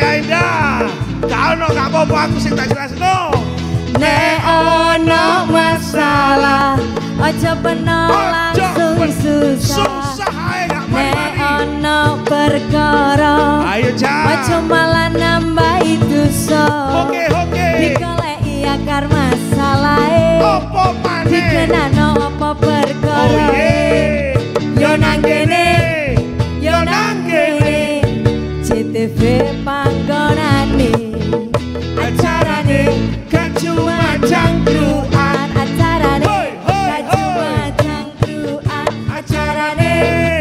Aida. Kau no gak apa-apa aku sing tak jelasno. Nek ono masalah aja penolak susah. Nek ono perkara ayo Cak. aja malah nambahi dosa. Oke. Digoleki akar masalahe. Apa maneh? Dikenano apa perkara. Yo nang kene, yo nang kene. CTV panggonane. Acarane gak cuma cangkruan. Acarane gak cuma cangkruan. Acarane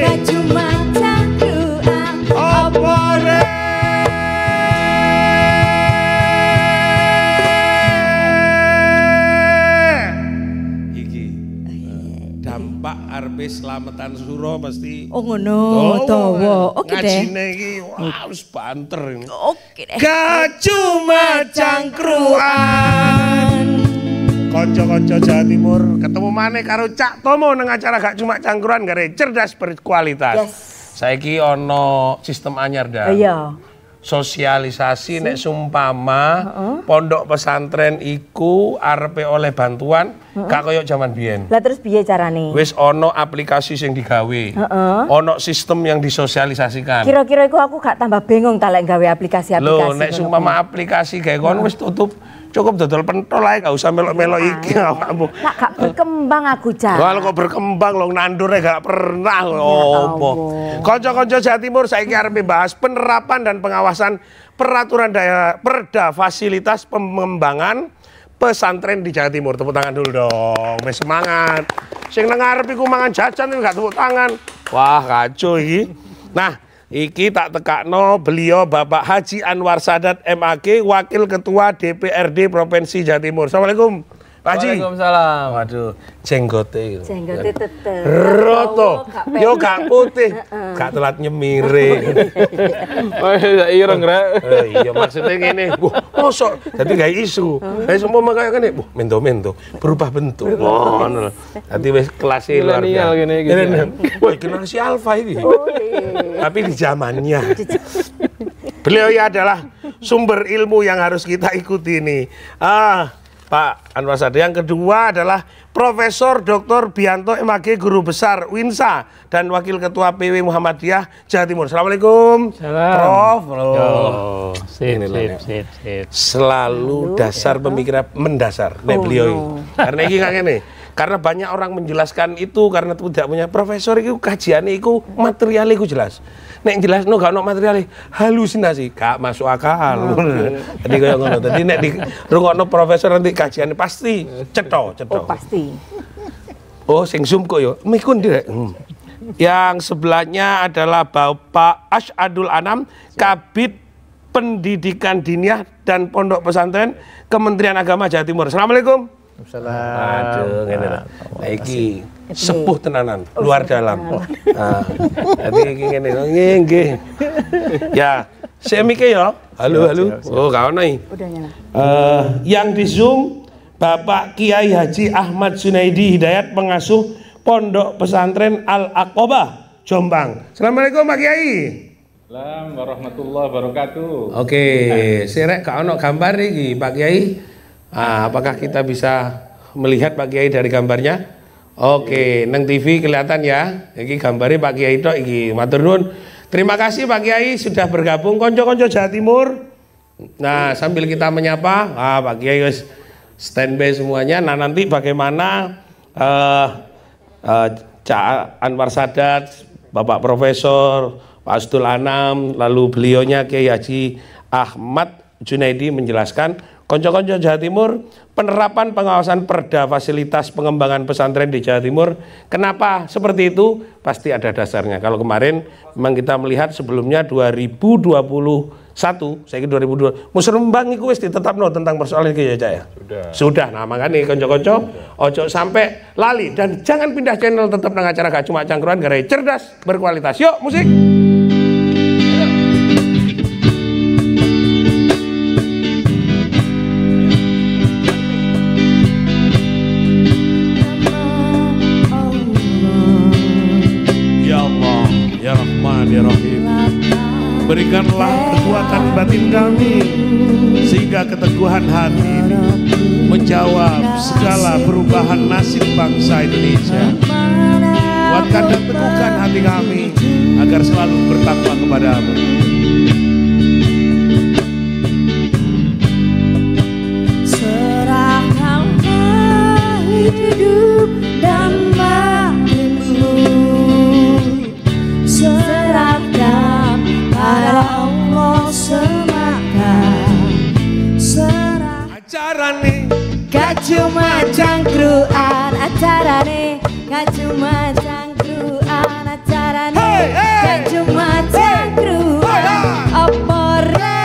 gak cuma cangkruan. Apa re? Iki dampak arep slametan suro mesti. Oh ngono, dawa. Oke deh. Ngajine iki wah wis banter. Oke deh. Gak cuma cangkruan. Konco-konco Jawa Timur ketemu maneh karo Cak Tomo nang acara gak cuma cangkruan gare cerdas berkualitas. Yes. Saiki ono sistem anyar dah. Iya. Sosialisasi nek sumpama pondok pesantren iku arepe oleh bantuan gak koyo jaman biyen. Lah terus piye carane? Wis ono aplikasi sing digawe. Ono sistem yang disosialisasikan. Kira-kira iku aku gak tambah bingung ta lek gawe aplikasi-aplikasi. Lho nek sumpama aplikasi gawe kono wis tutup. Cukup dodol pentol ae gak usah melok-melok iki awakmu. Nak gak berkembang aku, Cak. Wah kok berkembang lho nandure gak pernah opo. Kanca-kanca Jawa Timur saiki arep bahas penerapan dan pengawasan peraturan daerah Perda fasilitas pengembangan pesantren di Jawa Timur. Tepuk tangan dulu dong. Wis semangat. Sing nang arep iku mangan jajan gak tepuk tangan. Wah, kacau iki. Nah, iki tak tekakno beliau Bapak Haji Anwar Sadat MAG, Wakil Ketua DPRD Provinsi Jawa Timur. Assalamualaikum Pak Haji. Waalaikumsalam. Waduh, jenggote itu. Jenggote tetep. Roto, yo gak putih, gak telat nyemire. Oh iya ireng rek. Iya maksudnya gini, mosok, jadi gak isu. Kayak semua makanya kan, mendo-mendo, berubah bentuk. Ngono. Jadi wis kelasnya luar biasa. Wah, generasi alfa ini. Tapi di zamannya. Beliau ya adalah sumber ilmu yang harus kita ikuti ini. Pak Anwar Sadat. Yang kedua adalah Profesor Dr. Bianto MAG, Guru Besar Winsa dan Wakil Ketua PW Muhammadiyah Jawa Timur. Assalamualaikum. Salam. Prof. Sip. Selalu dasar pemikiran mendasar. Beliau. Karena ini kayak gini. Karena banyak orang menjelaskan itu karena tidak punya profesor itu kajiannya itu materialnya itu jelas. Nek jelas no gak ono materialnya halusinasi gak masuk akal. Jadi kayak ngono. Jadi nek di rungokno profesor nanti kajiannya pasti cetho. Oh pasti. Oh sing zoom kok yo. Mikun direk. Yang sebelahnya adalah Bapak Asyadul Anam, Kabid Pendidikan Diniyah dan Pondok Pesantren Kementerian Agama Jawa Timur. Assalamualaikum. Aduh, ngene lho. Iki sepuh tenanan, luar dalam. Nah, jadi ngene nggih. Ya, semike ya. Halo. Oh, gak ono iki. Udah nyala. Yang di Zoom Bapak Kiai Haji Ahmad Junaidi Hidayat, pengasuh Pondok Pesantren Al-Aqobah, Jombang. Assalamualaikum Pak Kiai. Assalamualaikum warahmatullahi wabarakatuh. Oke, sirek gak ono gambar iki Pak Kiai. Apakah kita bisa melihat Pak Kiai dari gambarnya? Oke, nang TV kelihatan ya. Iki gambarnya Pak Kiai tok iki. Matur nuwun. Terima kasih Pak Kiai sudah bergabung konco-konco Jawa Timur. Nah, sambil kita menyapa, Pak Kiai wis standby semuanya. Nah, nanti bagaimana Cak Anwar Sadat, Bapak Profesor, Pak Asdul Anam, lalu beliaunya Kiai Haji Ahmad Junaidi menjelaskan konco-konco Jawa Timur, penerapan pengawasan Perda fasilitas pengembangan pesantren di Jawa Timur. Kenapa seperti itu? Pasti ada dasarnya. Kalau kemarin memang kita melihat sebelumnya 2021, saya kira 2002, musrembang itu wis ditetapno tentang persoalan iki ya Cak ya. Sudah. Nah, makanya konco-konco ojo sampai lali dan jangan pindah channel, tetap nang acara gak cuma cangkruan gara cerdas berkualitas. Yuk, musik. Ya Rahim. Berikanlah kekuatan batin kami sehingga keteguhan hati ini menjawab segala perubahan nasib bangsa Indonesia. Kuatkan dan teguhkan hati kami agar selalu bertakwa kepadamu. Serahkanlah hidup dan matimu, serahkan pada Allah semata. Acarane Gak cuma cangkruan, acarane gak cuma cangkruan, acarane gak cuma cangkruan. Opore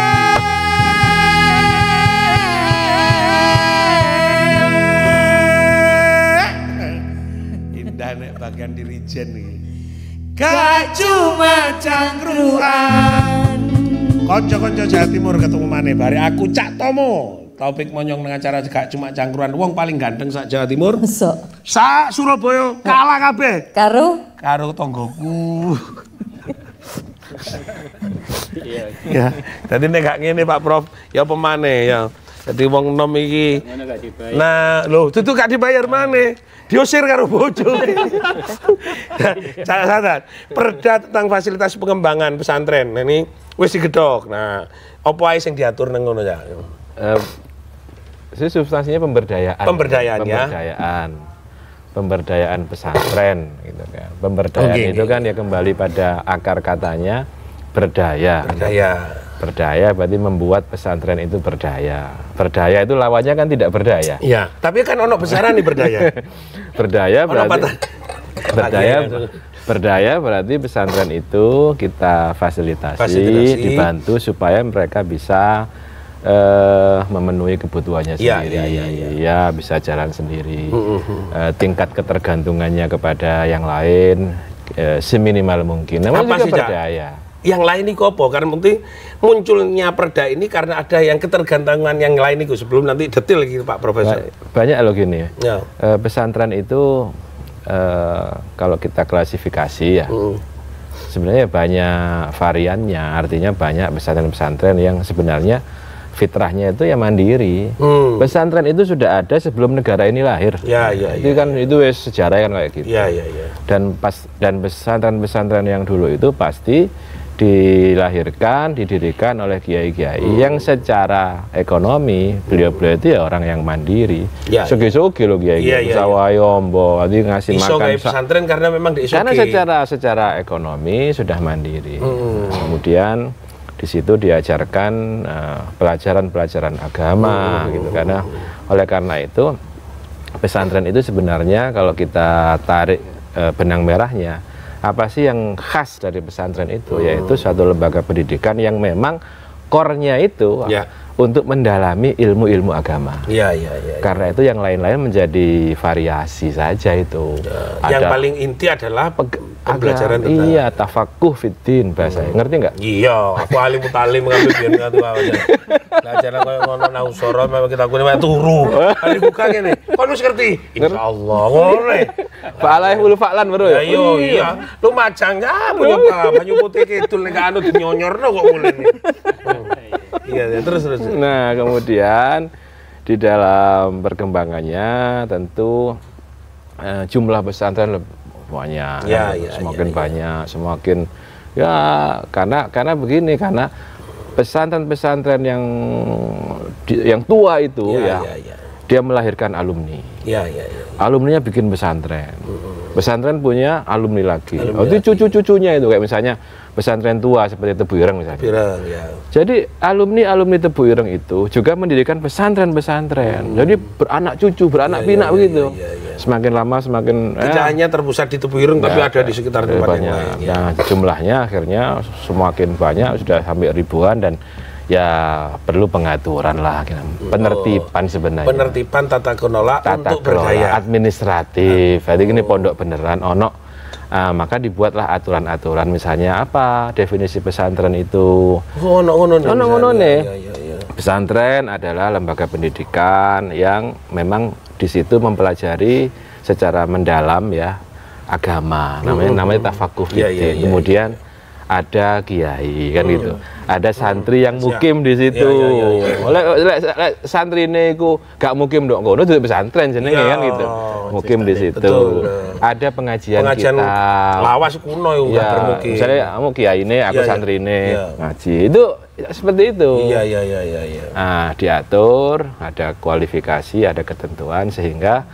indah nek bagian dirijen iki. Gak cuma cangkruan. Konco-konco Jawa Timur ketemu maneh bare aku Cak Tomo. Taufik Monyong dengan acara gak cuma cangkruan, wong paling ganteng sak Jawa Timur. Masuk. Sak Surabaya kalah kabeh. Karo tonggoku. Ya, jadi nek gak ngene Pak Prof, ya pemane ya. Jadi wong nom iki. Nah, lho, dudu gak dibayar maneh. Diusir karo bojo. Jangan sadar. Perda tentang fasilitas pengembangan pesantren. Nah, ini wis digedhok. Nah, apa ae sing diatur nang ngono ya? Substansinya pemberdayaan. Pemberdayaan pesantren gitu kan. Pemberdayaan itu kan ya kembali pada akar katanya berdaya. Berdaya berarti membuat pesantren itu berdaya. Berdaya itu lawannya kan tidak berdaya. Iya, tapi kan ono besaran nih berdaya. Berdaya berarti pesantren itu kita fasilitasi, dibantu supaya mereka bisa memenuhi kebutuhannya sendiri, ya bisa jalan sendiri, tingkat ketergantungannya kepada yang lain seminimal mungkin. Namanya juga berdaya. Yang lain itu apa? Karena mungkin munculnya perda ini karena ada yang ketergantungan yang lain itu. Sebelum nanti detail gitu Pak Profesor. Banyak loh gini. Ya. Pesantren itu kalau kita klasifikasi ya, sebenarnya banyak variannya. Artinya banyak pesantren-pesantren yang sebenarnya fitrahnya itu ya mandiri. Pesantren itu sudah ada sebelum negara ini lahir. Itu kan itu sejarah kan kayak gitu. Dan pesantren-pesantren yang dulu itu pasti dilahirkan, didirikan oleh kiai-kiai yang secara ekonomi beliau-beliau itu ya orang yang mandiri. Soge-soge loh kiai-kiai. Sawayombo, nanti ngasih makan. Pesantren karena memang diisoge. Karena secara ekonomi sudah mandiri. Kemudian di situ diajarkan pelajaran-pelajaran agama gitu. Oleh karena itu pesantren itu sebenarnya kalau kita tarik benang merahnya, apa sih yang khas dari pesantren itu? Yaitu suatu lembaga pendidikan yang memang core-nya itu untuk mendalami ilmu-ilmu agama. Karena itu yang lain-lain menjadi variasi saja itu. Yang paling inti adalah pembelajaran tentang tafakuh fiddin bahasanya. Ngerti nggak? Iya, aku alim mutalim ngambil biar ngatu aja. Belajar koyo ngono nang usara memang kita kuwi turu. Kali buka ngene. Kon wis ngerti? Insyaallah ngono. Fa'alai hulu fa'lan bro ya. Iya. Lu macang ya banyu putih kidul nek anu dinyonyorno kok mulene. Iya, terus. Nah, kemudian di dalam perkembangannya tentu jumlah pesantren banyak, semakin banyak, semakin karena begini, karena pesantren-pesantren yang tua itu dia melahirkan alumni. Alumninya bikin pesantren. Pesantren punya alumni lagi. Itu cucu-cucunya itu kayak misalnya pesantren tua seperti Tebu Ireng misalnya. Jadi alumni Tebu Ireng itu juga mendirikan pesantren-pesantren. Jadi beranak cucu, beranak pinak begitu. Semakin lama semakin tidak hanya terpusat di Tebu Ireng tapi ada di sekitar tempat yang lain. Nah, jumlahnya akhirnya semakin banyak, sudah sampai ribuan dan ya perlu pengaturan lah, penertiban sebenarnya. Penertiban tata kelola untuk berdaya. Administratif. Jadi ini pondok beneran maka dibuatlah aturan-aturan, misalnya apa definisi pesantren itu. Pesantren adalah lembaga pendidikan yang memang di situ mempelajari secara mendalam ya agama, namanya tafakuh fiddin. Kemudian ada kiai kan gitu, ada santri yang mukim di situ. Oleh santri ini ku gak mukim dok, ngono itu pesantren jenenge kan gitu, mukim di situ. Ada pengajian kita, lawas kuno ya, bermukim. Misalnya kamu kiai ini, aku santri ini ngaji, itu seperti itu. Iya. Nah, diatur, ada kualifikasi, ada ketentuan sehingga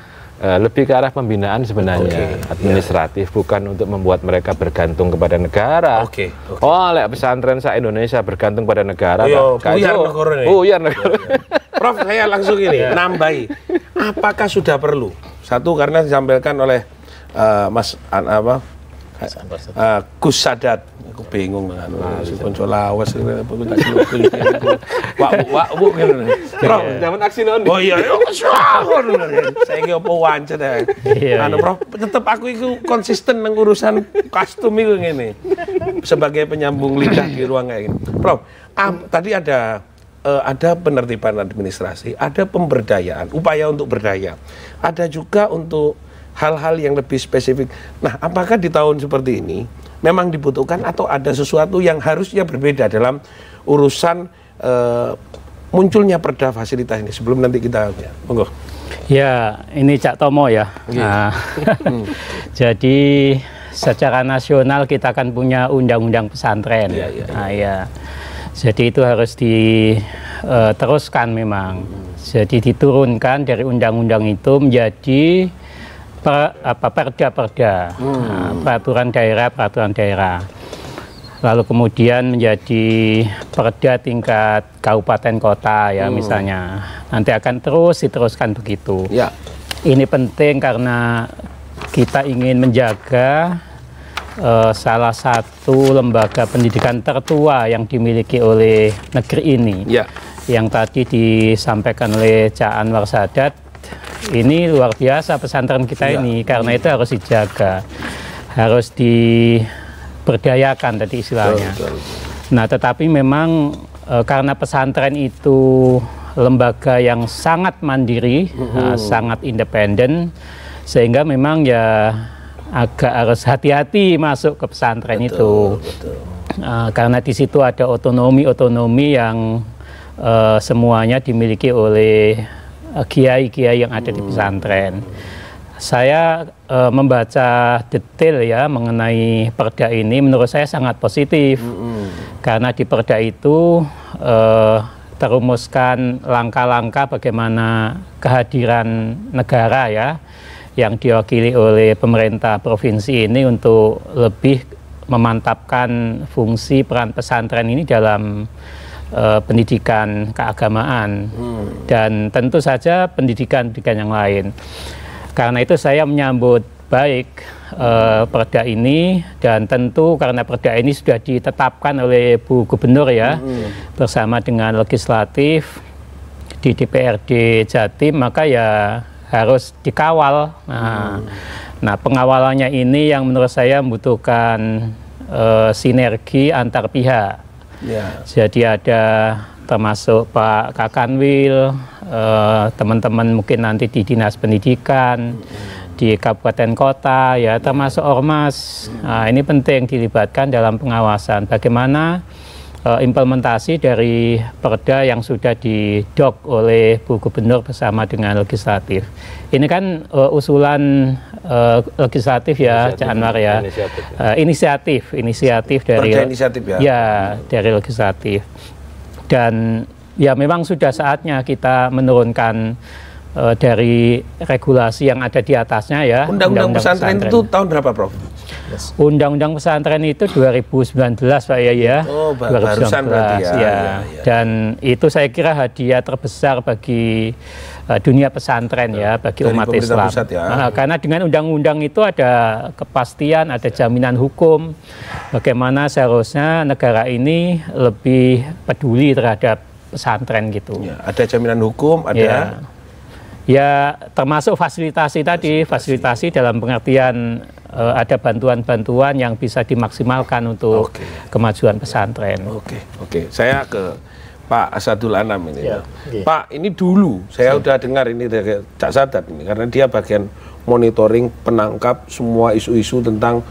lebih ke arah pembinaan sebenarnya, administratif, bukan untuk membuat mereka bergantung kepada negara. Oh, lek pesantren sa Indonesia bergantung pada negara. Buyar negara. Buyar negara. Prof, saya langsung ini nambahi. Apakah sudah perlu? Satu, karena disampaikan oleh Mas Gus Sadat. Aku bingung dengan konco lawas Wak Prof, zaman aksi non. Oh iya, saya ki opo wancet ya. Prof, tetep aku itu konsisten nang urusan kostum itu ngene. Sebagai penyambung lidah di ruang kayak gini. Prof, tadi ada penertiban administrasi, ada pemberdayaan, upaya untuk berdaya. Ada juga untuk hal-hal yang lebih spesifik. Nah, apakah di tahun seperti ini memang dibutuhkan atau ada sesuatu yang harusnya berbeda dalam urusan munculnya perda fasilitas ini? Sebelum nanti kita monggo. Ya, ini Cak Tomo ya. Nah, jadi secara nasional kita kan punya undang-undang pesantren. Nah, ya. Jadi itu harus diteruskan memang. Jadi diturunkan dari undang-undang itu menjadi perda-perda, peraturan daerah, lalu kemudian menjadi perda tingkat kabupaten kota ya misalnya, nanti akan terus diteruskan begitu. Ini penting karena kita ingin menjaga salah satu lembaga pendidikan tertua yang dimiliki oleh negeri ini, yang tadi disampaikan oleh Cak Anwar Sadat. Ini luar biasa pesantren kita ini, karena itu harus dijaga, harus diberdayakan tadi istilahnya. Nah, tetapi memang karena pesantren itu lembaga yang sangat mandiri, sangat independen, sehingga memang ya agak harus hati-hati masuk ke pesantren itu. Karena di situ ada otonomi yang semuanya dimiliki oleh kiai-kiai yang ada di pesantren. Saya membaca detail ya mengenai perda ini, menurut saya sangat positif. Karena di perda itu terumuskan langkah-langkah bagaimana kehadiran negara ya, yang diwakili oleh pemerintah provinsi ini untuk lebih memantapkan fungsi peran pesantren ini dalam pendidikan keagamaan dan tentu saja pendidikan yang lain. Karena itu saya menyambut baik perda ini, dan tentu karena perda ini sudah ditetapkan oleh Bu Gubernur ya, bersama dengan legislatif di DPRD Jatim, maka ya harus dikawal. Nah, pengawalannya ini yang menurut saya membutuhkan sinergi antar pihak. Jadi ada termasuk Pak Kakanwil, teman-teman mungkin nanti di Dinas Pendidikan, di kabupaten kota, ya termasuk Ormas. Nah, ini penting dilibatkan dalam pengawasan. Bagaimana implementasi dari perda yang sudah didok oleh Bu Gubernur bersama dengan legislatif. Ini kan usulan legislatif ya, Cak Anwar ya. Inisiatif dari dari legislatif. Dan ya memang sudah saatnya kita menurunkan dari regulasi yang ada di atasnya ya. Undang-undang pesantren itu tahun berapa, Prof? Undang-undang pesantren itu 2019 Pak ya. Oh, barusan berarti ya. Dan itu saya kira hadiah terbesar bagi dunia pesantren ya, bagi umat Islam. Karena dengan undang-undang itu ada kepastian, ada jaminan hukum. Bagaimana seharusnya negara ini lebih peduli terhadap pesantren gitu. Ada jaminan hukum, ada. Ya termasuk fasilitasi tadi, fasilitasi dalam pengertian ada bantuan-bantuan yang bisa dimaksimalkan untuk kemajuan pesantren. Saya ke Pak Asadul Anam ini. Pak, ini dulu saya udah dengar ini dari Cak Sadat ini, karena dia bagian monitoring, penangkap semua isu-isu tentang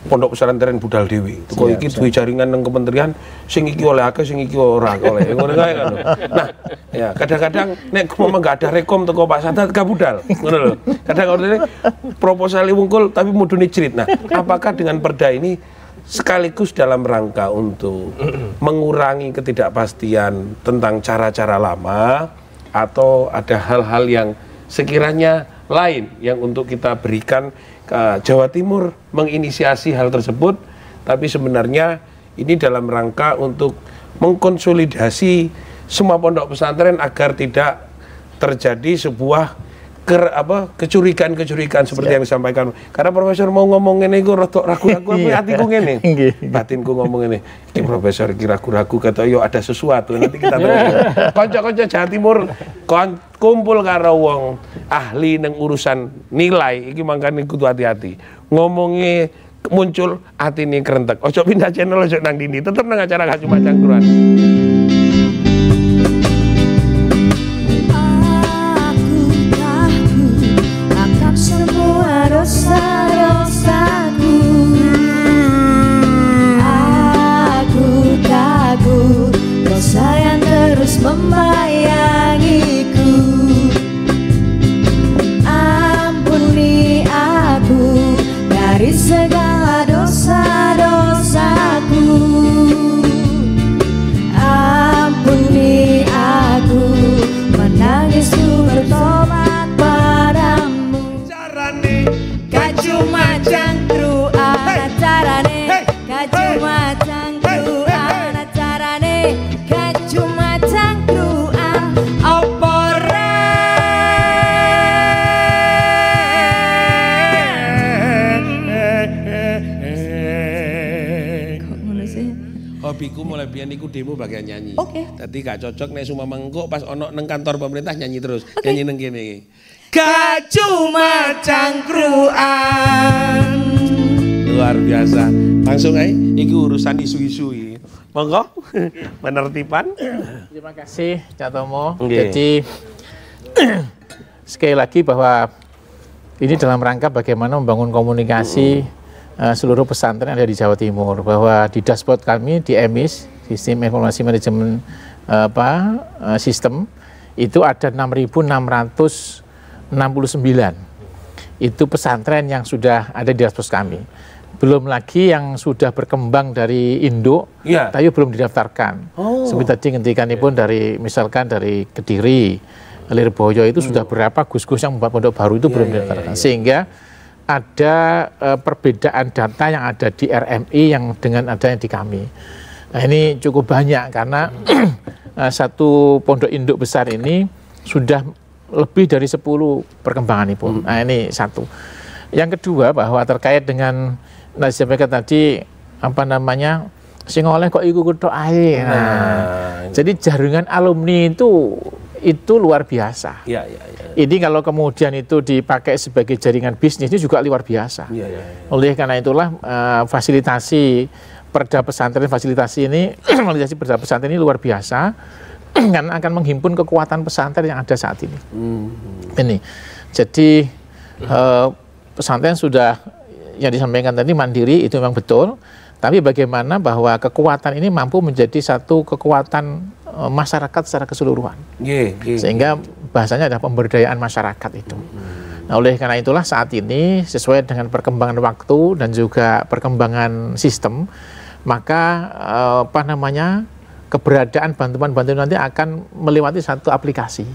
pondok pesantren budal dewi. Kok iki duwe jaringan nang kementerian sing iki oleh akeh sing iki ora oleh. Ngono kae kan. Nah, ya kadang-kadang nek memang gak ada rekom teko Pak Sadat gak budal. Ngono lho. Kadang-kadang proposal wungkul tapi mudune jerit. Nah, apakah dengan perda ini sekaligus dalam rangka untuk mengurangi ketidakpastian tentang cara-cara lama atau ada hal-hal yang sekiranya lain yang untuk kita berikan ke Jawa Timur menginisiasi hal tersebut, tapi sebenarnya ini dalam rangka untuk mengkonsolidasi semua pondok pesantren agar tidak terjadi sebuah kecurigaan-kecurigaan seperti yang disampaikan. Karena profesor mau ngomong ini, gue rotok ragu-ragu, hatiku ngene, batinku ngomong ini, ini profesor iki ragu-ragu, kata yo ada sesuatu, nanti kita tahu. Konco-konco Jawa Timur kumpul karo wong ahli neng urusan nilai, iki mangkane kudu hati-hati. Ngomongnya muncul hati ini kerentek. Ojo pindah channel, ojo nang dini, tetep nang acara Gak Cuma Cangkruan. Dosa-dosaku, aku takut dosa yang terus membayangiku. Ampuni aku dari segala dosa-dosaku. Ampuni aku, menangisku bertobat padamu. Gak cuma cangkruan acarane, gak cuma cangkruan acarane, gak cuma cangkruan opore. Kok ngono sih? Hobiku mulai biyen iku demo bagian nyanyi. Oke. Dadi gak cocok nek sumama engko pas ono nang kantor pemerintah nyanyi terus. Nyanyi nang kene iki. Gak cuma cangkruan. Luar biasa. Langsung aja, ini urusan isu-isu ini. Monggo, penertiban. Terima kasih, Cak Tomo. Okay. Jadi, sekali lagi bahwa ini dalam rangka bagaimana membangun komunikasi seluruh pesantren yang ada di Jawa Timur. Bahwa di dashboard kami, di EMIS, Sistem Informasi Manajemen Sistem, itu ada 6.669 itu pesantren yang sudah ada di dashboard kami. Belum lagi yang sudah berkembang dari induk, tapi belum didaftarkan. Seperti tadi ngendikanipun dari misalkan dari Kediri, Lirboyo itu sudah berapa gus-gus yang membuat pondok baru itu belum didaftarkan. Sehingga ada perbedaan data yang ada di RMI yang dengan adanya di kami. Nah, ini cukup banyak karena satu pondok induk besar ini sudah lebih dari 10 perkembangan itu. Nah, ini satu. Yang kedua bahwa terkait dengan disampaikan tadi apa namanya sing oleh kok iku kutok ae. Nah, jadi jaringan alumni itu luar biasa. Ini kalau kemudian itu dipakai sebagai jaringan bisnis ini juga luar biasa. Oleh karena itulah fasilitasi perda pesantren fasilitasi perda pesantren ini luar biasa. Karena akan menghimpun kekuatan pesantren yang ada saat ini. Ini, jadi pesantren sudah yang disampaikan tadi mandiri itu memang betul, tapi bagaimana bahwa kekuatan ini mampu menjadi satu kekuatan masyarakat secara keseluruhan, sehingga bahasanya adalah pemberdayaan masyarakat itu. Nah, oleh karena itulah saat ini sesuai dengan perkembangan waktu dan juga perkembangan sistem, maka keberadaan bantuan-bantuan nanti akan melewati satu aplikasi.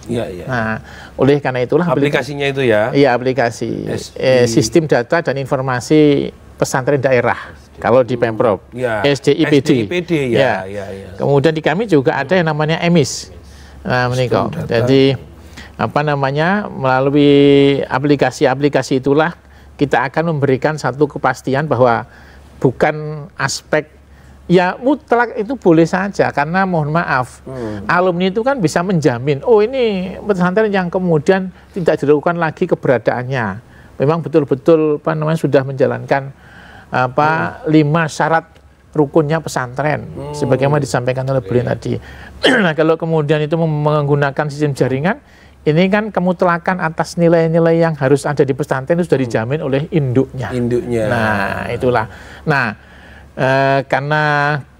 Nah, oleh karena itulah aplikasinya itu ya. Iya, aplikasi sistem data dan informasi pesantren daerah. Kalau di Pemprov, SDIPD. Kemudian di kami juga ada yang namanya EMIS. Nah, menikah. Jadi melalui aplikasi itulah kita akan memberikan satu kepastian bahwa bukan aspek ya mutlak itu boleh saja, karena mohon maaf alumni itu kan bisa menjamin ini pesantren yang kemudian tidak dilakukan lagi keberadaannya memang betul-betul sudah menjalankan 5 syarat rukunnya pesantren sebagaimana disampaikan oleh beliau tadi. Nah, kalau kemudian itu menggunakan sistem jaringan ini kan kemutlakan atas nilai-nilai yang harus ada di pesantren itu sudah dijamin oleh induknya. Nah, itulah. Nah, karena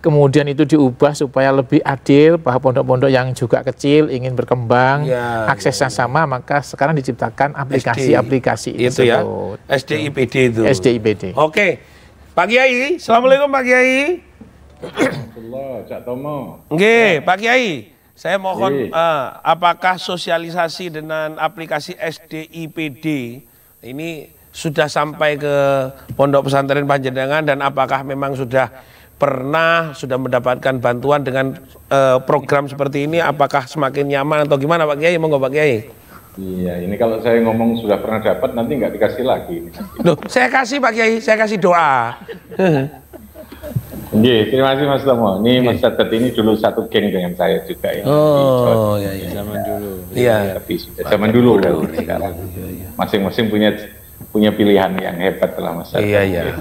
kemudian itu diubah supaya lebih adil, bahwa pondok-pondok yang juga kecil ingin berkembang, aksesnya sama, maka sekarang diciptakan aplikasi-aplikasi itu ya, SDIPD itu. SDIPD. Oke, Pak Kiai, Assalamualaikum Pak Kiai. Alhamdulillah, Cak Tomo. Oke, Pak Kiai, saya mohon apakah sosialisasi dengan aplikasi SDIPD ini sudah sampai ke Pondok Pesantren Panjenengan, dan apakah memang sudah mendapatkan bantuan dengan program seperti ini? Apakah semakin nyaman atau gimana Pak Kiai? Monggo Pak Kiai. Iya, ini kalau saya ngomong sudah pernah dapat, nanti nggak dikasih lagi. Loh, saya kasih Pak Kiai, saya kasih doa. Terima kasih Mas Tomo. Ini Mas Sadat ini dulu satu geng dengan saya juga ya. Oh, iya. Zaman dulu. Iya. Tapi sudah zaman dulu. Masing-masing punya pilihan yang hebat lah Mas Sadat. Iya.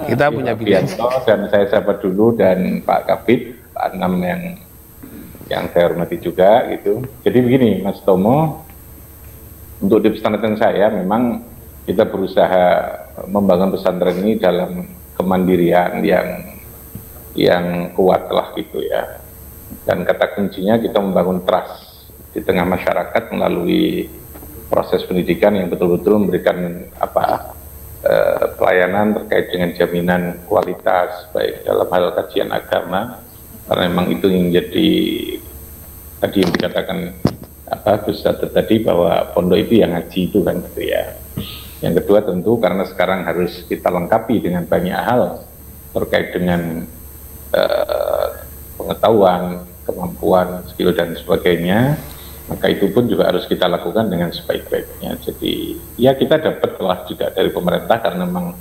Kita punya pilihan. Dan saya sahabat dulu, dan Pak Kabid, Pak Anam yang saya hormati juga gitu. Jadi begini Mas Tomo, untuk di pesantren saya memang kita berusaha membangun pesantren ini dalam kemandirian yang kuat lah gitu ya. Dan kata kuncinya kita membangun trust di tengah masyarakat melalui proses pendidikan yang betul-betul memberikan pelayanan terkait dengan jaminan kualitas baik dalam hal kajian agama, karena memang itu yang jadi tadi yang dikatakan Gus Sadat tadi, bahwa pondok itu yang ngaji itu kan gitu ya. Yang kedua tentu karena sekarang harus kita lengkapi dengan banyak hal terkait dengan pengetahuan, kemampuan, skill dan sebagainya, maka itu pun juga harus kita lakukan dengan sebaik-baiknya. Jadi ya kita dapat telah juga dari pemerintah, karena memang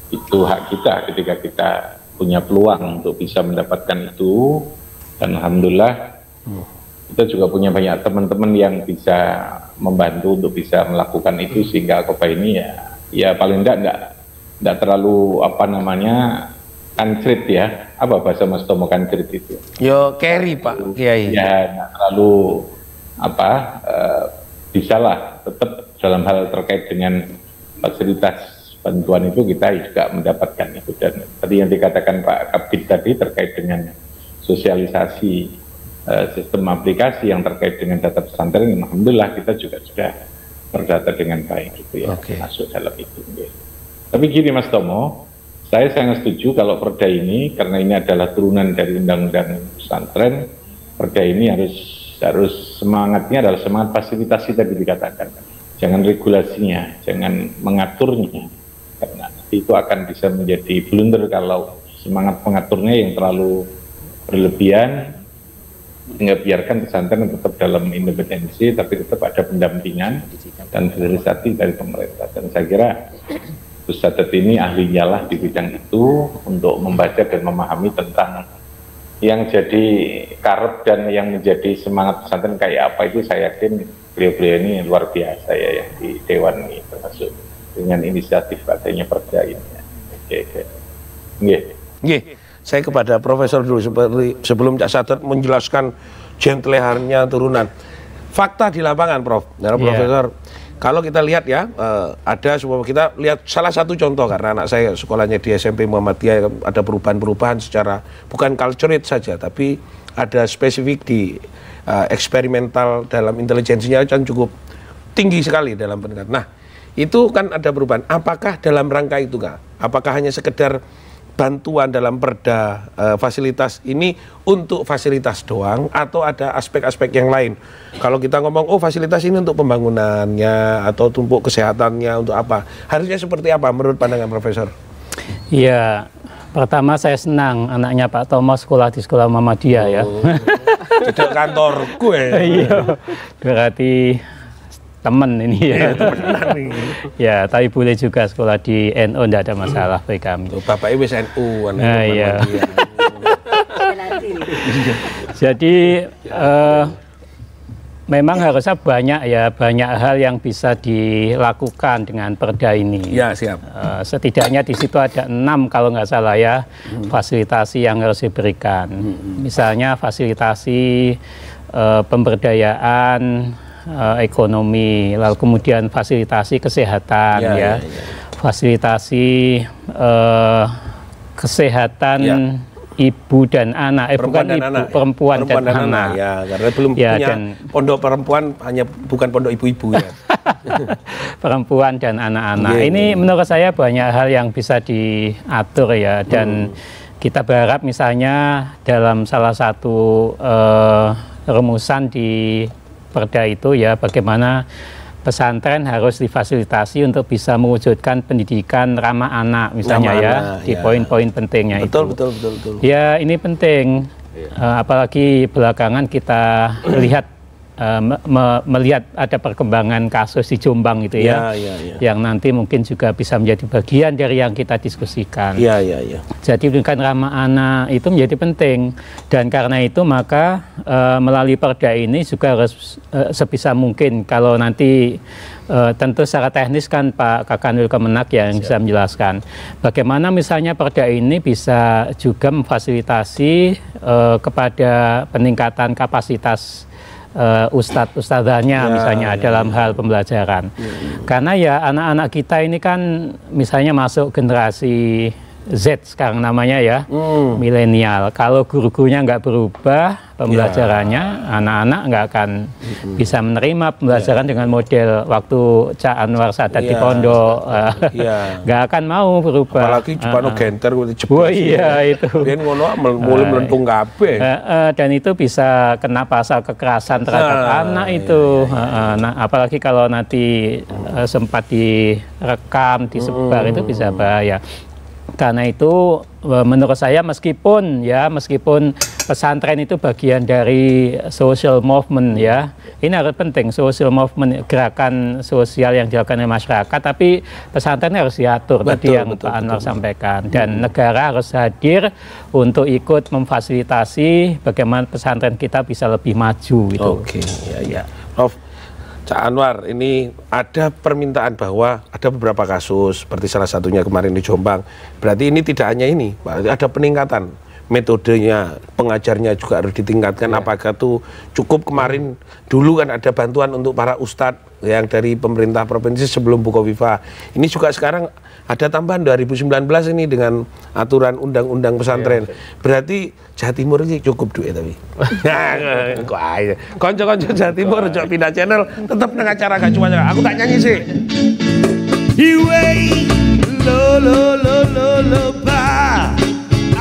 itu hak kita ketika kita punya peluang untuk bisa mendapatkan itu. Dan alhamdulillah kita juga punya banyak teman-teman yang bisa membantu untuk bisa melakukan itu, sehingga Koba ini ya paling enggak terlalu kancrit ya. Apa bahasa Mas Tomo kancrit itu? Yo carry Pak Kiai. Ya enggak terlalu bisalah tetap dalam hal terkait dengan fasilitas bantuan itu kita juga mendapatkan itu. Dan tadi yang dikatakan Pak Kabid tadi terkait dengan sosialisasi sistem aplikasi yang terkait dengan data pesantren, alhamdulillah kita juga sudah terdata dengan baik gitu ya. Masuk dalam itu. Tapi gini Mas Tomo, saya sangat setuju kalau perda ini, karena ini adalah turunan dari undang-undang pesantren, perda ini harus semangatnya adalah semangat fasilitasi tadi dikatakan, jangan regulasinya, jangan mengaturnya, karena itu akan bisa menjadi blunder kalau semangat mengaturnya yang terlalu berlebihan, sehingga biarkan pesantren tetap dalam independensi, tapi tetap ada pendampingan dan fasilitasi dari pemerintah. Dan saya kira Gus Sadat ini ahlinya lah di bidang itu untuk membaca dan memahami tentang yang jadi karep dan yang menjadi semangat pesantren kayak apa itu. Saya yakin beliau-beliau ini luar biasa ya, yang di Dewan ini, termasuk dengan inisiatif adanya perda ini. Saya kepada Profesor dulu, sebelum Cak Sadat menjelaskan jentlehannya turunan. Fakta di lapangan, Prof. Profesor, kalau kita lihat ya, ada sebuah, kita lihat salah satu contoh, karena anak saya sekolahnya di SMP Muhammadiyah, ada perubahan-perubahan secara bukan culture saja, tapi ada spesifik di eksperimental dalam intelijensinya kan cukup tinggi sekali dalam peningkatan. Nah, itu kan ada perubahan. Apakah dalam rangka itu nggak? Apakah hanya sekedar bantuan dalam perda fasilitas ini untuk fasilitas doang, atau ada aspek-aspek yang lain? Kalau kita ngomong, oh fasilitas ini untuk pembangunannya atau untuk kesehatannya, untuk apa? Harusnya seperti apa menurut pandangan Profesor? Iya, pertama saya senang anaknya Pak Tomo sekolah di sekolah Muhammadiyah ya. Tidak kantorku ya. Iya, berarti teman ini ya. Ya, tapi boleh juga sekolah di NU, tidak ada masalah bagi kami. Bapak Ibu NU. Nah, iya. Jadi memang harusnya banyak hal yang bisa dilakukan dengan perda ini. Ya, siap. Setidaknya di situ ada 6 kalau nggak salah ya, fasilitasi yang harus diberikan. Misalnya fasilitasi pemberdayaan ekonomi, lalu kemudian fasilitasi kesehatan, fasilitasi kesehatan ibu dan anak, perempuan dan anak. Ya, karena belum punya pondok perempuan, hanya bukan pondok ibu-ibu ya. Perempuan dan anak-anak. Ini menurut saya banyak hal yang bisa diatur ya, dan kita berharap misalnya dalam salah satu rumusan di Perda itu ya, bagaimana pesantren harus difasilitasi untuk bisa mewujudkan pendidikan ramah anak misalnya di poin-poin pentingnya itu. Betul. Ya, ini penting, apalagi belakangan kita melihat ada perkembangan kasus di Jombang itu yang nanti mungkin juga bisa menjadi bagian dari yang kita diskusikan. Jadi pendidikan ramah anak itu menjadi penting, dan karena itu maka melalui Perda ini juga harus sebisa mungkin, kalau nanti tentu secara teknis kan Pak Kakanwil Kemenak yang bisa menjelaskan bagaimana misalnya Perda ini bisa juga memfasilitasi kepada peningkatan kapasitas ustadz-ustadzanya misalnya dalam hal pembelajaran. Karena ya anak-anak kita ini kan misalnya masuk generasi Z sekarang namanya ya, milenial. Kalau guru-gurunya nggak berubah pembelajarannya, anak-anak nggak akan bisa menerima pembelajaran dengan model waktu Cak Anwar Sadat di pondok. Nggak akan mau berubah. Apalagi Jepano genter itu. Biar ngono mulai melentung kabeh. Dan itu bisa kena pasal kekerasan terhadap anak itu. Nah, apalagi kalau nanti sempat direkam, disebar, itu bisa bahaya. Karena itu menurut saya meskipun pesantren itu bagian dari social movement ya, ini harus penting, social movement, gerakan sosial yang dilakukan oleh masyarakat, tapi pesantren harus diatur tadi yang Pak Anwar sampaikan, dan negara harus hadir untuk ikut memfasilitasi bagaimana pesantren kita bisa lebih maju gitu. Oke, Prof. Cak Anwar, ini ada permintaan bahwa ada beberapa kasus, seperti salah satunya kemarin di Jombang. Berarti ini tidak hanya ini, ada peningkatan metodenya, pengajarnya juga harus ditingkatkan. Apakah itu cukup? Kemarin dulu kan ada bantuan untuk para ustadz yang dari pemerintah provinsi sebelum Bukoviva. Ini juga sekarang ada tambahan 2019 ini dengan aturan undang-undang pesantren. Berarti Jawa Timur ini cukup duit tapi. Konco-konco Jawa Timur coba pindah channel, tetap nang acara gak cuma aku tak nyanyi sih. Hiwei lo lo lo lo lo ba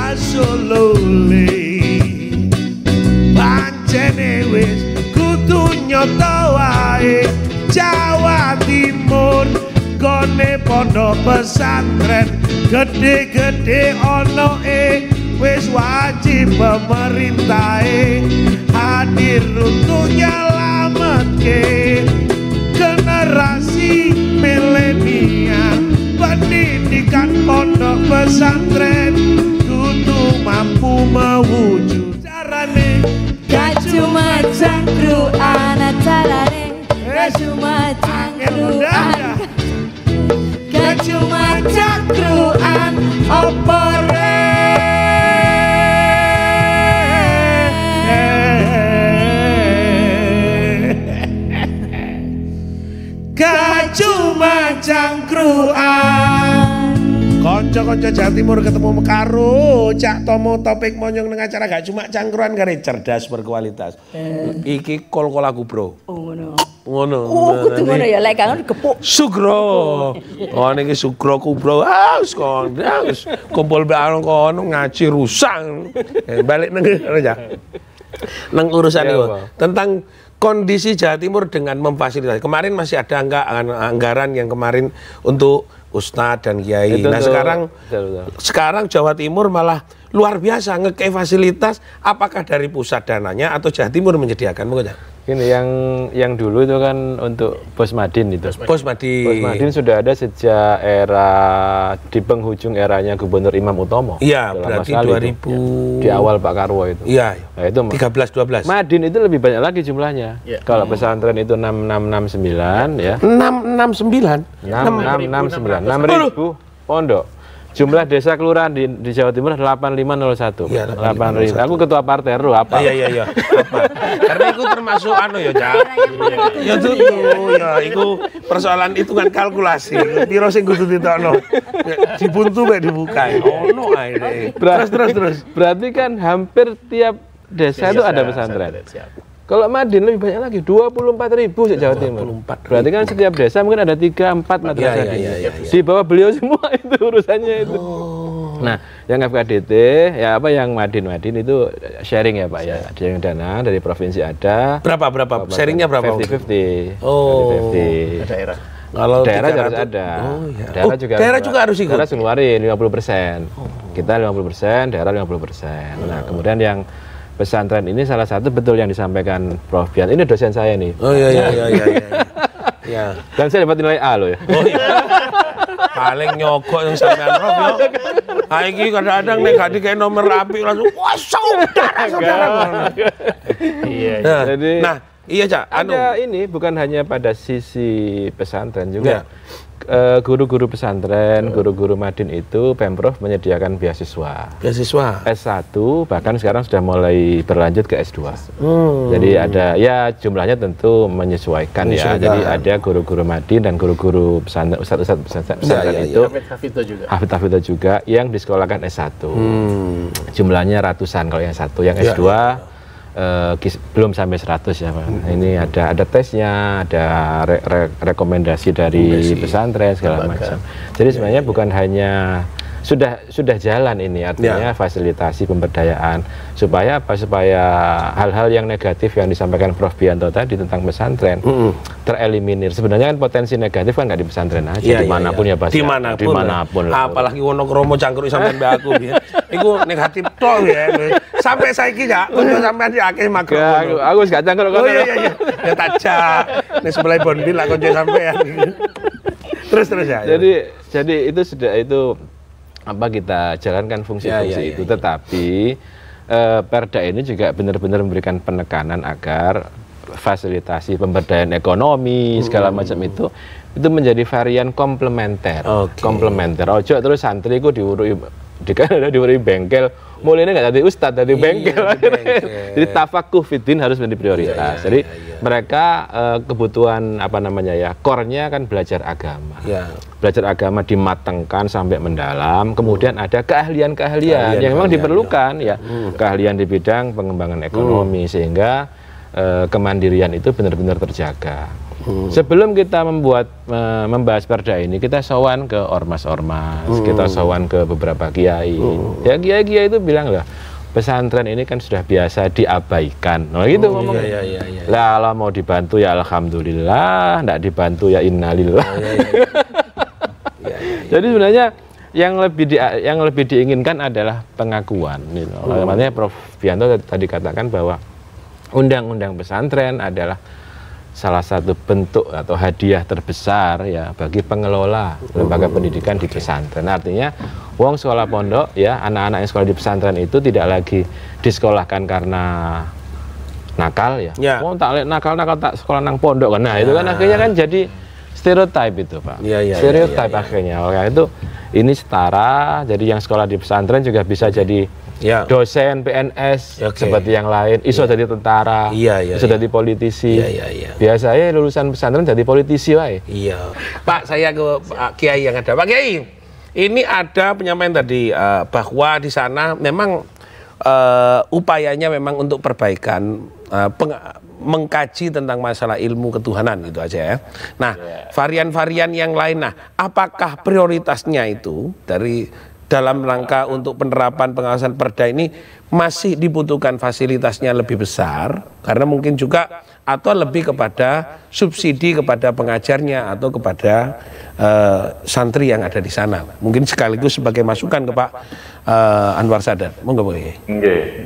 asolole pancene wis kudu nyoto wae Jawa Timur gone pondok pesantren gede-gede ono wis wajib pemerintahe hadir untuk nyelametke generasi milenial. Pendidikan pondok pesantren kudu mampu mewujud carane gak cuma cangkruan acarane, gak cuma cangkruan, gak cuma cangkruan opore, gak cuma cangkruan. Konco-konco Jawa Timur ketemu karo Cak Tomo Topik Monyong nang acara gak cuma cangkruan kare cerdas berkualitas. Iki kol-kol aku, Bro. Ngono. Kudu ngono ya, lek kangen digepuk. Sugro. Oh niki sugroku, Bro. Wis kumpul bareng kono ngaji rusak. Balik nang ya. Nang urusan itu tentang kondisi Jawa Timur dengan memfasilitasi. Kemarin masih ada anggaran yang kemarin untuk ustadz dan kiai. Nah sekarang Jawa Timur malah luar biasa ngekei fasilitas. Apakah dari pusat dananya atau Jawa Timur menyediakan? Ini yang dulu itu kan untuk Posmadin itu. Posmadin sudah ada sejak era di penghujung eranya Gubernur Imam Utomo. Iya, berarti 2000 di awal Pak Karwo itu. Iya. Nah, itu 13-12. Madin itu lebih banyak lagi jumlahnya. Kalau pesantren itu 6669 ya. 669. 6.000 pondok. jumlah desa kelurahan di Jawa Timur 8501. Ya, 8501. Aku ketua partai RU apa? Iya. Apa? Karena itu termasuk ya, Cak. Ya itu ya itu persoalan hitungan kalkulasi. Piro sing kudu ditokno. Dibuntu mek dibuka. Ono ae. Terus. Berarti kan hampir tiap desa itu ada pesantren. Kalau Madin lebih banyak lagi, 24.000 di Jawa Timur. Berarti kan setiap desa mungkin ada 3-4 madrasah. Di bawah beliau semua itu urusannya itu. Nah, yang FKDT, ya apa yang Madin itu sharing ya Pak ya. Ada yang dana dari provinsi ada. Berapa? Sharingnya berapa? 50-50. Oh. 50-50. Daerah. Kalau daerah harus ada. Daerah juga harus ikut. Daerah ngeluarin 50%. Kita 50%, daerah 50%. Nah, kemudian yang pesantren ini salah satu betul yang disampaikan Prof. Bian. Ini dosen saya nih. Oh iya. Ya. Dan saya dapat nilai A loh ya. Oh iya. Paling nyogok yang sampean Prof ya. Ah iki kadang-kadang nek gak dikei nomor apik langsung wah saudara. Iya. Jadi iya Cak. Ada ini bukan hanya pada sisi pesantren juga. Guru-guru pesantren, guru-guru Madin itu Pemprov menyediakan beasiswa. S1 bahkan sekarang sudah mulai berlanjut ke S2. Jadi ada ya jumlahnya tentu menyesuaikan ya. Jadi ada guru-guru Madin dan guru-guru pesantren, ustadz pesantren itu. Hafidh juga yang disekolahkan S1. Jumlahnya ratusan kalau yang satu, yang S2 belum sampai 100 ya Pak. Ini ada tesnya, ada rekomendasi dari pesantren segala macam. Jadi sebenarnya bukan hanya sudah jalan ini, artinya fasilitasi pemberdayaan supaya hal-hal yang negatif yang disampaikan Prof. Bianto tadi tentang pesantren tereliminir. Sebenarnya kan potensi negatif kan nggak di pesantren aja, dimanapun ya Pak. Dimanapun. Apalagi Wonokromo cangkruk sampean mbak aku ya. Iku negatif toh ya. Sampai saiki ya, kudu sampean diakeh makro. Aku wis gak cangkruk kok. Iya. Ya tajak. Nek sebelah Bonbil lah konco sampean. Terus ya. Jadi itu sudah apa kita jalankan fungsi-fungsi itu, tetapi Perda ini juga benar-benar memberikan penekanan agar fasilitasi pemberdayaan ekonomi segala macam itu menjadi varian komplementer. Komplementer. Ojo terus santri ku diurui bengkel, mulainya nggak tadi ustadz, tadi bengkel. Jadi tafakuh fiddin harus menjadi prioritas. Jadi mereka kebutuhan core-nya kan belajar agama. Belajar agama dimatangkan sampai mendalam, kemudian ada keahlian-keahlian yang memang diperlukan keahlian di bidang pengembangan ekonomi sehingga kemandirian itu benar-benar terjaga. Sebelum kita membahas perda ini, kita sowan ke ormas-ormas, kita sowan ke beberapa kiai. Ya kiai-kiai itu bilang lah, pesantren ini kan sudah biasa diabaikan. Nah gitu ngomong. Lah kalau mau dibantu ya alhamdulillah, enggak dibantu ya innalillah. Jadi sebenarnya yang lebih diinginkan adalah pengakuan. Gitu. Makanya Prof. Bianto tadi katakan bahwa undang-undang pesantren adalah salah satu bentuk atau hadiah terbesar ya bagi pengelola lembaga pendidikan di pesantren. Artinya wong sekolah pondok ya, anak-anak yang sekolah di pesantren itu tidak lagi disekolahkan karena nakal ya. Wong tak nakal tak sekolah nang pondok kan. Nah, itu kan akhirnya kan jadi stereotip itu, Pak. Stereotip akhirnya. Oleh itu ini setara, jadi yang sekolah di pesantren juga bisa jadi dosen PNS seperti yang lain, iso jadi tentara, iso jadi politisi. Biasanya lulusan pesantren jadi politisi wae. Pak, saya ke Pak Kiai yang ada. Pak Kiai, ini ada penyampaian tadi bahwa di sana memang upayanya memang untuk perbaikan, mengkaji tentang masalah ilmu ketuhanan gitu aja ya. Nah, varian-varian yang lain, apakah prioritasnya itu dalam rangka untuk penerapan pengawasan perda ini masih dibutuhkan fasilitasnya lebih besar karena mungkin juga atau lebih kepada subsidi kepada pengajarnya atau kepada santri yang ada di sana. Mungkin sekaligus sebagai masukan ke Pak Anwar Sadat. Monggo Pak.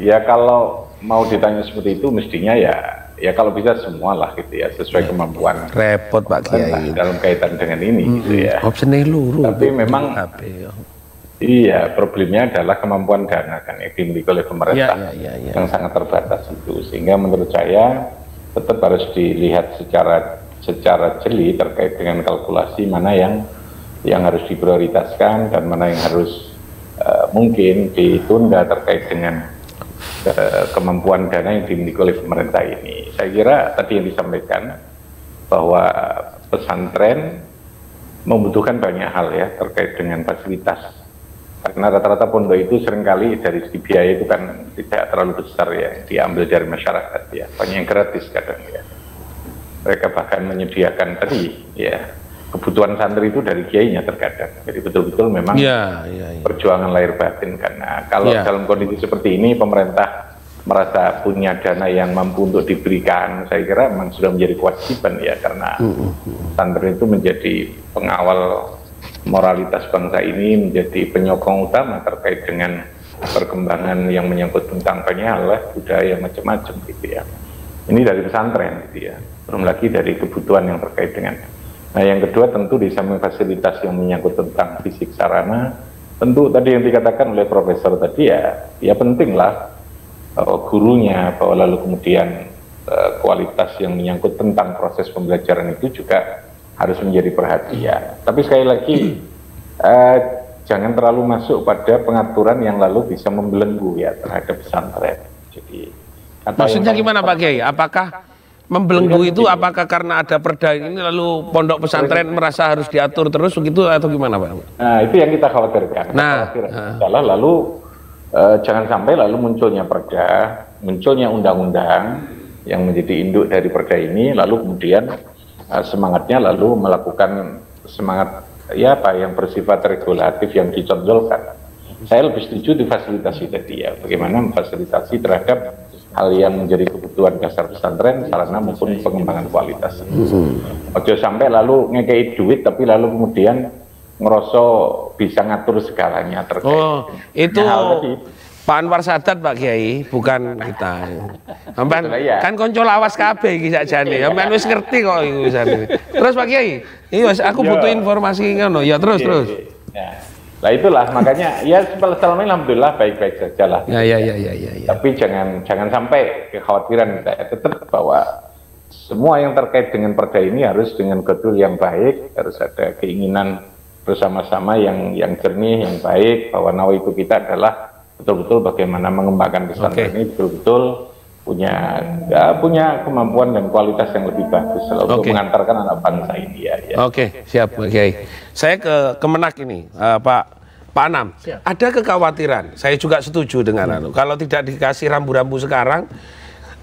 Ya kalau mau ditanya seperti itu mestinya ya kalau bisa semua lah gitu ya sesuai kemampuan. Repot Pak Kiai dalam kaitan dengan ini gitu ya. Opsinya luruh. Tapi memang iya, problemnya adalah kemampuan dana kan yang dimiliki oleh pemerintah yang sangat terbatas itu, sehingga menurut saya tetap harus dilihat secara jeli terkait dengan kalkulasi mana yang yang harus diprioritaskan dan mana yang harus mungkin ditunda terkait dengan kemampuan dana yang dimiliki oleh pemerintah ini. Saya kira tadi yang disampaikan bahwa pesantren membutuhkan banyak hal ya terkait dengan fasilitas. Karena rata-rata pondok itu seringkali dari segi biaya itu kan tidak terlalu besar ya, diambil dari masyarakat ya, banyak yang gratis kadang ya. Mereka bahkan menyediakan tadi ya kebutuhan santri itu dari kiainya terkadang. Jadi betul-betul memang perjuangan lahir batin. Karena kalau dalam kondisi seperti ini pemerintah merasa punya dana yang mampu untuk diberikan, saya kira memang sudah menjadi kewajiban ya, karena santri itu menjadi pengawal moralitas bangsa ini, menjadi penyokong utama terkait dengan perkembangan yang menyangkut tentang banyak hal budaya macam-macam gitu ya. Ini dari pesantren gitu ya, belum lagi dari kebutuhan yang terkait dengan. Nah yang kedua tentu di samping fasilitas yang menyangkut tentang fisik sarana, tentu tadi yang dikatakan oleh profesor tadi ya penting lah bahwa gurunya, bahwa lalu kemudian kualitas yang menyangkut tentang proses pembelajaran itu juga harus menjadi perhatian. Tapi sekali lagi jangan terlalu masuk pada pengaturan yang lalu bisa membelenggu ya terhadap pesantren. Jadi maksudnya gimana Pak Kiai? Apakah membelenggu itu apakah karena ada perda ini lalu pondok pesantren merasa harus diatur terus begitu atau gimana Pak? Nah itu yang kita khawatirkan. Lalu jangan sampai lalu munculnya perda, munculnya undang-undang yang menjadi induk dari perda ini, lalu kemudian semangatnya lalu melakukan semangat ya apa yang bersifat regulatif yang dicontohkan. Saya lebih setuju difasilitasi tadi ya, bagaimana memfasilitasi terhadap hal yang menjadi kebutuhan dasar pesantren, sarana maupun pengembangan kualitas. Ojo sampai lalu ngekei duit tapi lalu kemudian ngerasa bisa ngatur segalanya terkait. Itu Pak Anwar Sadat Pak Kiai, bukan kita. Sampean kan konco lawas kabeh iki sakjane. Sampean wis ngerti kok iku sakjane. Terus Pak Kiai, iya aku butuh informasi ngono. Ya terus. Nah itulah makanya ya selama ini alhamdulillah baik-baik saja lah. Ya. Tapi jangan sampai kekhawatiran saya tetap bahwa semua yang terkait dengan perda ini harus dengan betul yang baik, harus ada keinginan bersama-sama yang jernih, yang baik, bahwa nawaitu kita adalah betul-betul bagaimana mengembangkan pesantren ini betul-betul punya kemampuan dan kualitas yang lebih bagus untuk mengantarkan anak bangsa ini ya. Oke, siap Pak Kiai. Saya ke Kemenak ini, Pak Anam. Siap. Ada kekhawatiran, saya juga setuju dengan kalau tidak dikasih rambu-rambu sekarang,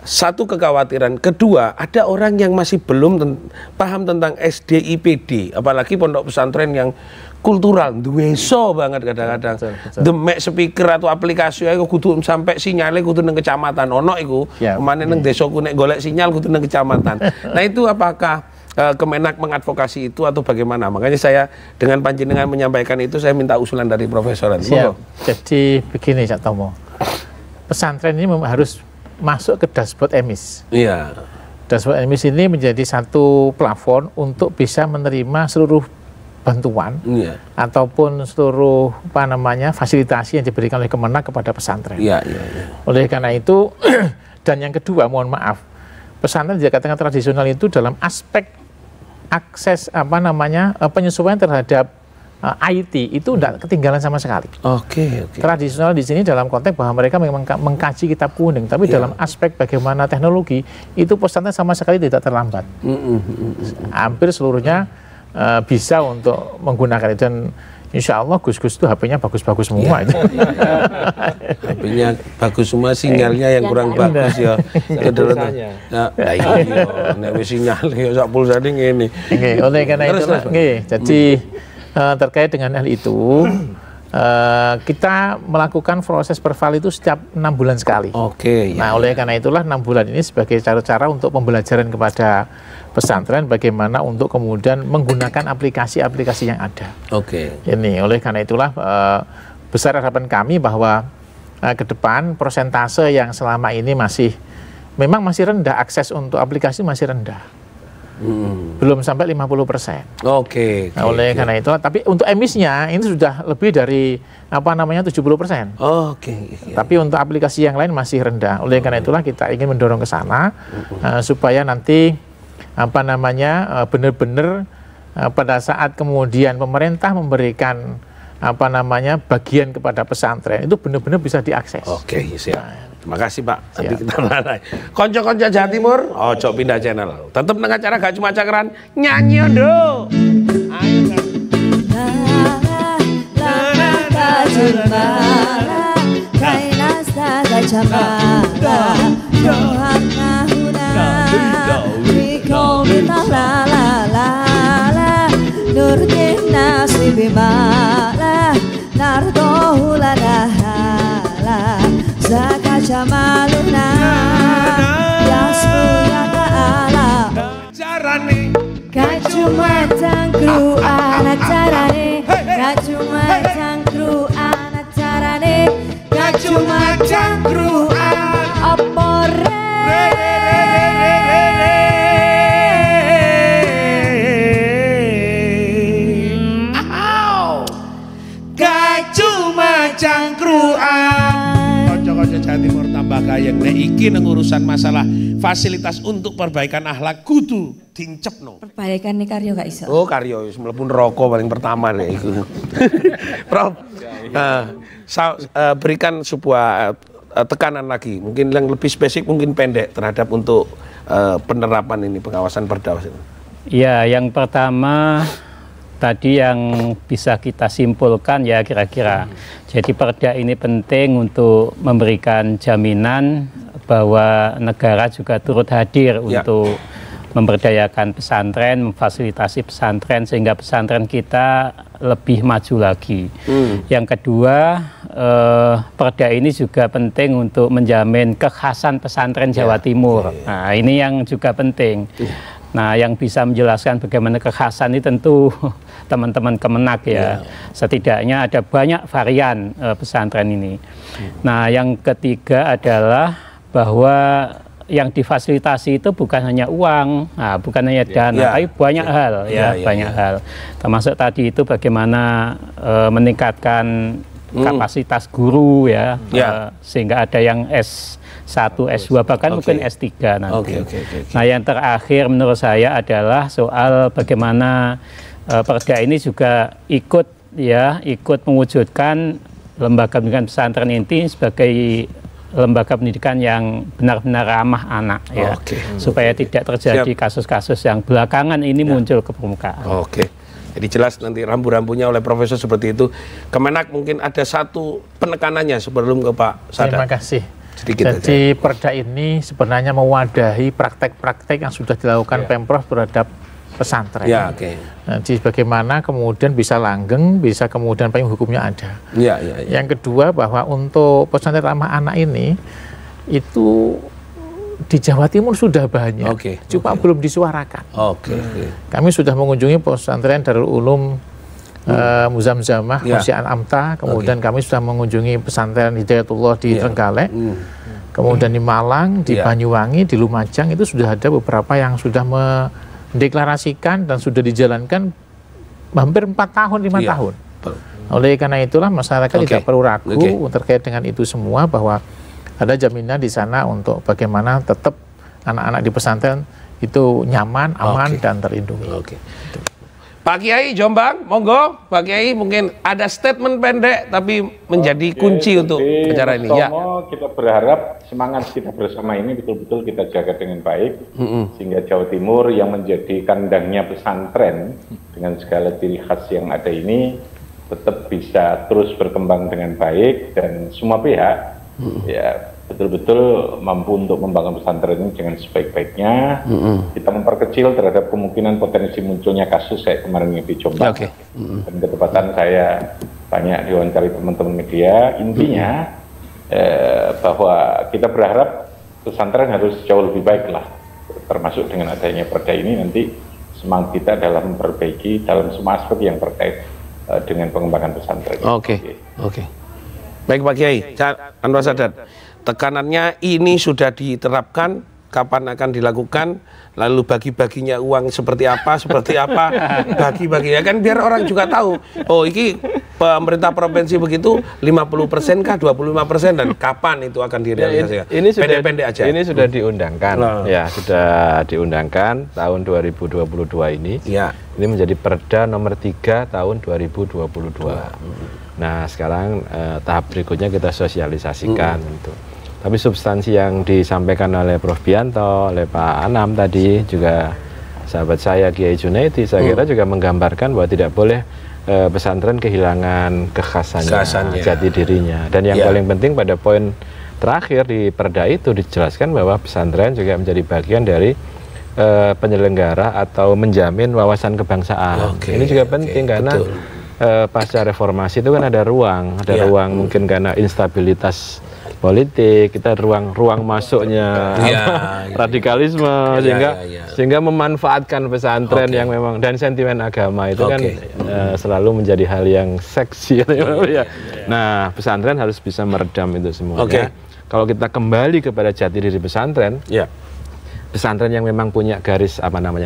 satu kekhawatiran. Kedua, ada orang yang masih belum paham tentang SDIPD, apalagi pondok pesantren yang kultural, duweso banget kadang-kadang. Demek speaker atau aplikasi ayo kudu sampai sinyalnya kudu nang kecamatan. Ono iku, kemana nang desoku nek golek sinyal kudu nang kecamatan. Nah itu apakah Kemenak mengadvokasi itu atau bagaimana? Makanya saya dengan panjenengan menyampaikan itu, saya minta usulan dari Profesor. Jadi begini Cak Tomo, pesantren ini harus masuk ke dashboard EMIS. Iya. Dashboard EMIS ini menjadi satu plafon untuk bisa menerima seluruh bantuan ataupun seluruh fasilitasi yang diberikan oleh Kemenak kepada pesantren. Oleh karena itu dan yang kedua, mohon maaf, pesantren dikatakan tradisional itu dalam aspek akses penyesuaian terhadap IT itu tidak ketinggalan sama sekali. Tradisional di sini dalam konteks bahwa mereka memang mengkaji kitab kuning, tapi dalam aspek bagaimana teknologi itu pesantren sama sekali tidak terlambat. Hampir seluruhnya bisa untuk menggunakan itu, dan insya Allah Gus-Gus itu HP-nya bagus-bagus semua. HP-nya bagus semua, sinyalnya yang kurang bagus ya. Nek wis sinyal ya sak pulsane ngene. Oleh karena itu jadi terkait dengan hal itu kita melakukan proses perval itu setiap 6 bulan sekali. Nah oleh karena itulah 6 bulan ini sebagai cara-cara untuk pembelajaran kepada pesantren bagaimana untuk kemudian menggunakan aplikasi-aplikasi yang ada. Ini oleh karena itulah besar harapan kami bahwa ke depan persentase yang selama ini memang masih rendah, akses untuk aplikasi masih rendah. Belum sampai 50%. Nah, oleh karena itu, tapi untuk emisnya ini sudah lebih dari 70%. Tapi untuk aplikasi yang lain masih rendah. Oleh karena itulah kita ingin mendorong ke sana supaya nanti benar-benar pada saat kemudian pemerintah memberikan bagian kepada pesantren itu benar-benar bisa diakses. Oke, siap. Terima kasih Pak. Nanti kita mulai. Konco-konco Jawa Timur, ojo pindah channel. Tetap nang acara Gak Cuma Cakran nyanyi ondo. Ayo. Zaka jamaluna Yasmuna ta'ala Carane Gak cuma cangkruan acarane Gak cuma cangkruan acarane Gak cuma cangkruan opore Gak cuma cangkruan. Konco-konco Jawa Timur tambah gayeng. Nek iki nang urusan masalah fasilitas untuk perbaikan akhlak kudu dincepno. Perbaikan nih karyo gak iso. Oh karyo wis mlebu neraka paling pertama nek iku. Prof. Berikan sebuah tekanan lagi, mungkin yang lebih spesifik, mungkin pendek terhadap untuk penerapan ini, pengawasan perdawas ini. Ya, yang pertama tadi yang bisa kita simpulkan ya kira-kira. Jadi perda ini penting untuk memberikan jaminan bahwa negara juga turut hadir untuk memberdayakan pesantren, memfasilitasi pesantren sehingga pesantren kita lebih maju lagi. Yang kedua, perda ini juga penting untuk menjamin kekhasan pesantren Jawa Timur. Nah, ini yang juga penting. Nah, yang bisa menjelaskan bagaimana kekhasan ini tentu teman-teman Kemenak ya. Setidaknya ada banyak varian pesantren ini. Nah, yang ketiga adalah bahwa yang difasilitasi itu bukan hanya uang, bukan hanya dana, tapi banyak hal banyak hal. Termasuk tadi itu bagaimana meningkatkan kapasitas guru sehingga ada yang S1, S2 bahkan mungkin S3 nanti. Nah, yang terakhir menurut saya adalah soal bagaimana perda ini juga ikut mewujudkan lembaga pendidikan pesantren ini sebagai lembaga pendidikan yang benar-benar ramah anak supaya tidak terjadi kasus-kasus yang belakangan ini muncul ke permukaan. Jadi jelas nanti rambu-rambunya oleh Profesor seperti itu. Kemenak mungkin ada satu penekanannya sebelum ke Pak Sadar. Terima kasih. Jadi perda ini sebenarnya mewadahi praktek-praktek yang sudah dilakukan Pemprov terhadap pesantren. Jadi bagaimana kemudian bisa langgeng, bisa kemudian payung hukumnya ada. Yang kedua bahwa untuk pesantren ramah anak ini itu di Jawa Timur sudah banyak, cuma belum disuarakan. Kami sudah mengunjungi pesantren Darul Ulum Muzamzamah, Musian Amta, kemudian kami sudah mengunjungi pesantren Hidayatullah di Trenggalek, kemudian di Malang, di Banyuwangi, di Lumajang itu sudah ada beberapa yang sudah mendeklarasikan dan sudah dijalankan hampir 4 tahun, 5 tahun. Oleh karena itulah masyarakat tidak perlu ragu terkait dengan itu semua, bahwa ada jaminan di sana untuk bagaimana tetap anak-anak di pesantren itu nyaman, aman, dan terlindungi. Pak Kiai Jombang, monggo Pak Kiai mungkin ada statement pendek tapi menjadi kunci untuk acara ini. Kita berharap semangat kita bersama ini betul-betul kita jaga dengan baik, sehingga Jawa Timur yang menjadi kandangnya pesantren dengan segala ciri khas yang ada ini tetap bisa terus berkembang dengan baik, dan semua pihak betul-betul mampu untuk membangun pesantren ini dengan sebaik-baiknya. Kita memperkecil terhadap kemungkinan potensi munculnya kasus kayak kemarin yang di Jombang. Dan ketepatan saya banyak diwawancari teman-teman media. Intinya bahwa kita berharap pesantren harus jauh lebih baik lah, termasuk dengan adanya perda ini nanti semangat kita dalam memperbaiki dalam semua aspek yang terkait dengan pengembangan pesantren. Baik Pak Kiai, Anwar Sadat, tekanannya ini sudah diterapkan kapan akan dilakukan, lalu bagi-baginya uang seperti apa, bagi-baginya kan biar orang juga tahu, oh ini pemerintah provinsi begitu 50% kah, 25% dan kapan itu akan direalisasikan. Ini sudah pendek-pendek aja. Ini sudah diundangkan, ya sudah diundangkan tahun 2022 ini. Ya. Ini menjadi Perda nomor 3 tahun 2022. Nah sekarang tahap berikutnya kita sosialisasikan untuk. Tapi substansi yang disampaikan oleh Prof. Bianto, oleh Pak Anam tadi, juga sahabat saya Kiai Junaidi, saya kira juga menggambarkan bahwa tidak boleh pesantren kehilangan kekhasannya, jati dirinya. Dan yang paling penting pada poin terakhir di Perda itu dijelaskan bahwa pesantren juga menjadi bagian dari penyelenggara atau menjamin wawasan kebangsaan. Ini juga penting karena pasca reformasi itu kan ada ruang mungkin karena instabilitas politik, kita ruang masuknya radikalisme sehingga memanfaatkan pesantren yang memang dan sentimen agama itu kan selalu menjadi hal yang seksi. Nah, pesantren harus bisa meredam itu semua. Kalau kita kembali kepada jati diri pesantren, pesantren yang memang punya garis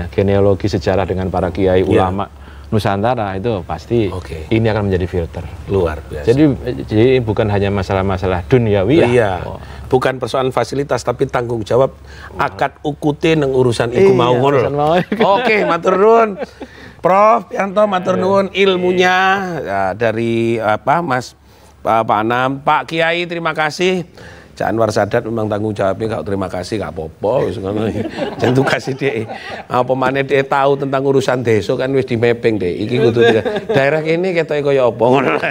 genealogi sejarah dengan para kiai ulama Nusantara itu pasti ini akan menjadi filter. Luar biasa. Jadi bukan hanya masalah-masalah duniawiyah. Bukan persoalan fasilitas tapi tanggung jawab akad ukute nang urusan iku mau ngono. Oke, matur nuwun. Prof. Bianto matur nuwun ilmunya dari Mas Pak Anam, Pak Kiai terima kasih. Cak Anwar Sadat memang tanggung jawabnya, kalau terima kasih gak apa-apa, jangan kasih dia. Apa mana dia tahu tentang urusan desa kan wis di mapping deh. Iki kudu daerah ini ketoke kaya apa ngono.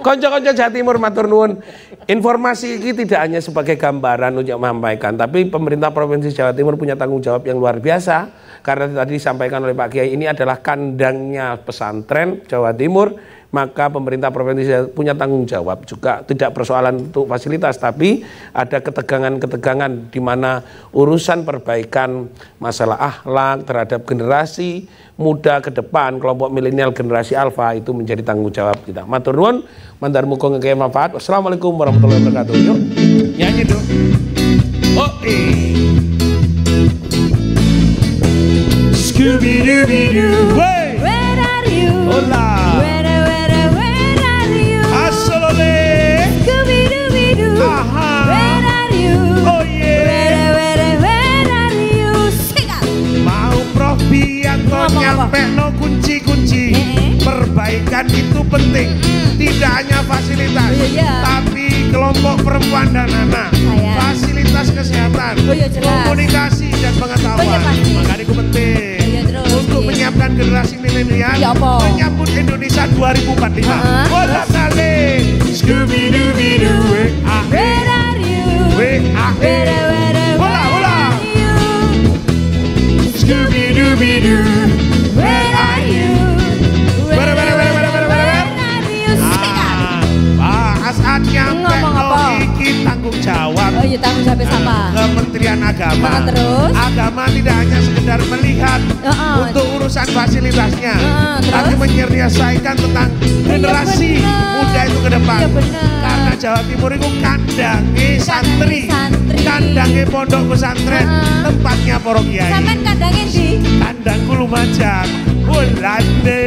Kanca-kanca Jawa Timur matur nuwun. Informasi ini tidak hanya sebagai gambaran untuk menyampaikan, tapi pemerintah Provinsi Jawa Timur punya tanggung jawab yang luar biasa. Karena tadi disampaikan oleh Pak Kiai ini adalah kandangnya pesantren Jawa Timur. Maka pemerintah provinsi punya tanggung jawab juga, tidak persoalan untuk fasilitas, tapi ada ketegangan-ketegangan di mana urusan perbaikan masalah akhlak terhadap generasi muda ke depan, kelompok milenial generasi alfa itu menjadi tanggung jawab kita. Matur nuwun, mandar muga ngekei manfaat. Wassalamualaikum warahmatullahi wabarakatuh. Yuk, nyanyi dong. Scooby-Dooby-Doo, where are you? Hola. Scooby-Dooby-Doo, where are you? Oh yeah. Where are you? Mau Prof. Bianto nyampe no kunci-kunci. Perbaikan itu penting, tidak hanya fasilitas, tapi kelompok perempuan dan anak, fasilitas kesehatan, komunikasi dan pengetahuan. Maka itu penting untuk menyiapkan generasi milenial menyambut Indonesia 2045. Bola saleh. Scooby-Dooby-Doo, where are you? Hola. Scooby-Dooby-Doo, where are you? Where are you? Saat nyampe iki tanggung jawab. Oh iya, tanggung jawab siapa? Kementerian Agama. Terus? Agama tidak hanya sekedar melihat untuk urusan fasilitasnya, tapi menyelesaikan tentang generasi muda itu ke depan. Karena Jawa Timur itu kandange santri, kandange pondok pesantren, tempatnya para kiai. Sampeyan kandange ndi? Kandangku Lumajang. Wolande.